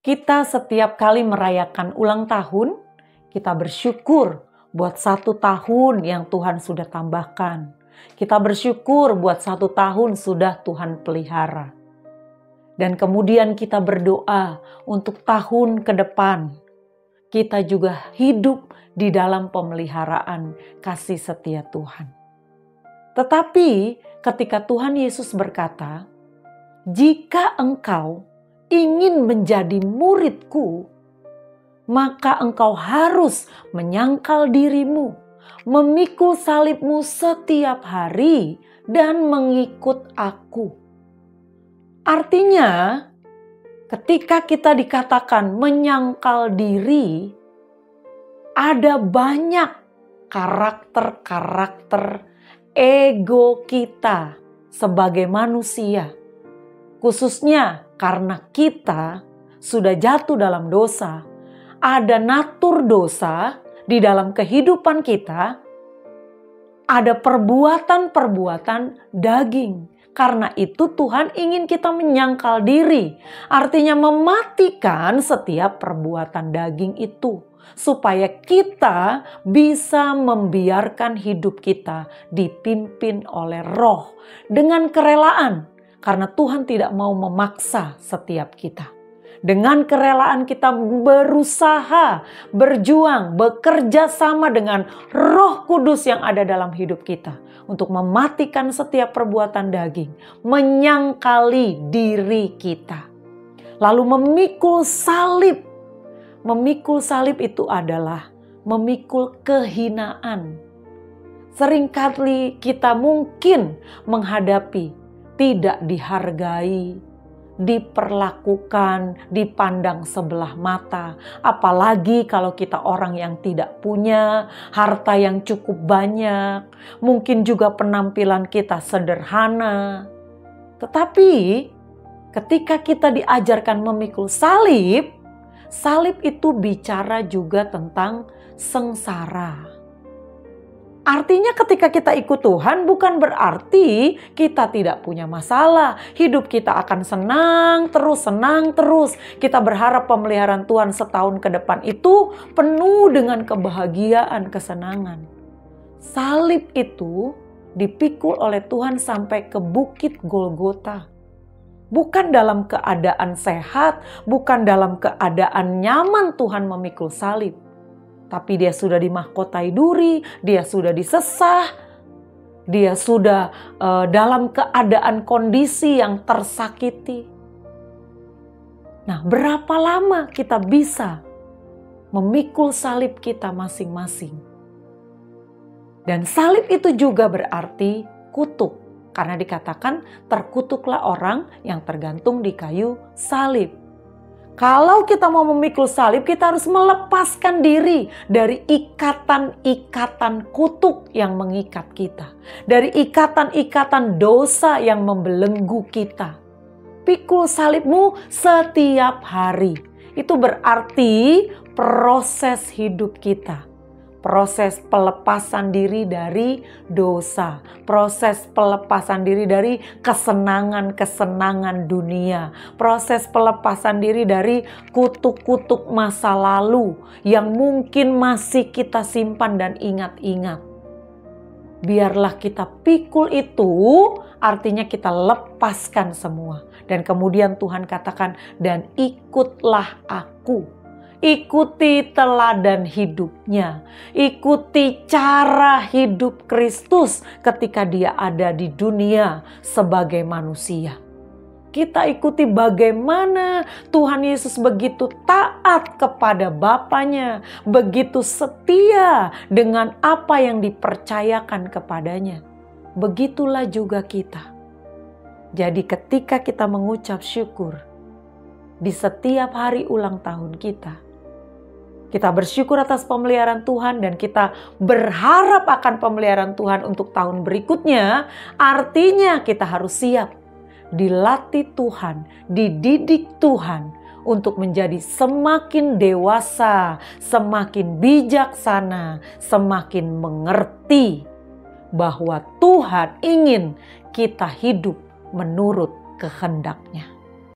Kita setiap kali merayakan ulang tahun, kita bersyukur buat 1 tahun yang Tuhan sudah tambahkan. Kita bersyukur buat 1 tahun sudah Tuhan pelihara. Dan kemudian kita berdoa untuk tahun ke depan. Kita juga hidup di dalam pemeliharaan kasih setia Tuhan. Tetapi ketika Tuhan Yesus berkata, "Jika engkau ingin menjadi muridku, maka engkau harus menyangkal dirimu, memikul salibmu setiap hari, dan mengikut aku." Artinya, ketika kita dikatakan menyangkal diri, ada banyak karakter-karakter ego kita sebagai manusia. Khususnya karena kita sudah jatuh dalam dosa, ada natur dosa di dalam kehidupan kita, ada perbuatan-perbuatan daging. Karena itu Tuhan ingin kita menyangkal diri, artinya mematikan setiap perbuatan daging itu, supaya kita bisa membiarkan hidup kita dipimpin oleh Roh dengan kerelaan. Karena Tuhan tidak mau memaksa setiap kita. Dengan kerelaan kita berusaha, berjuang, bekerja sama dengan Roh Kudus yang ada dalam hidup kita. Untuk mematikan setiap perbuatan daging. Menyangkali diri kita. Lalu memikul salib. Memikul salib itu adalah memikul kehinaan. Seringkali kita mungkin menghadapi tidak dihargai, diperlakukan, dipandang sebelah mata. Apalagi kalau kita orang yang tidak punya harta yang cukup banyak. Mungkin juga penampilan kita sederhana. Tetapi ketika kita diajarkan memikul salib, salib itu bicara juga tentang sengsara. Artinya ketika kita ikut Tuhan bukan berarti kita tidak punya masalah. Hidup kita akan senang terus. Kita berharap pemeliharaan Tuhan setahun ke depan itu penuh dengan kebahagiaan, kesenangan. Salib itu dipikul oleh Tuhan sampai ke bukit Golgota. Bukan dalam keadaan sehat, bukan dalam keadaan nyaman Tuhan memikul salib. Tapi dia sudah dimahkotai duri, dia sudah disesah, dia sudah dalam keadaan kondisi yang tersakiti. Nah, berapa lama kita bisa memikul salib kita masing-masing? Dan salib itu juga berarti kutuk. Karena dikatakan terkutuklah orang yang tergantung di kayu salib. Kalau kita mau memikul salib, kita harus melepaskan diri dari ikatan-ikatan kutuk yang mengikat kita. Dari ikatan-ikatan dosa yang membelenggu kita. Pikul salibmu setiap hari. Itu berarti proses hidup kita. Proses pelepasan diri dari dosa. Proses pelepasan diri dari kesenangan-kesenangan dunia. Proses pelepasan diri dari kutuk-kutuk masa lalu yang mungkin masih kita simpan dan ingat-ingat. Biarlah kita pikul itu, artinya kita lepaskan semua. Dan kemudian Tuhan katakan, "Dan ikutlah aku." Ikuti teladan hidupnya. Ikuti cara hidup Kristus ketika dia ada di dunia sebagai manusia. Kita ikuti bagaimana Tuhan Yesus begitu taat kepada Bapanya. Begitu setia dengan apa yang dipercayakan kepadanya. Begitulah juga kita. Jadi ketika kita mengucap syukur di setiap hari ulang tahun kita bersyukur atas pemeliharaan Tuhan dan kita berharap akan pemeliharaan Tuhan untuk tahun berikutnya. Artinya kita harus siap, dilatih Tuhan, dididik Tuhan untuk menjadi semakin dewasa, semakin bijaksana, semakin mengerti bahwa Tuhan ingin kita hidup menurut kehendak-Nya.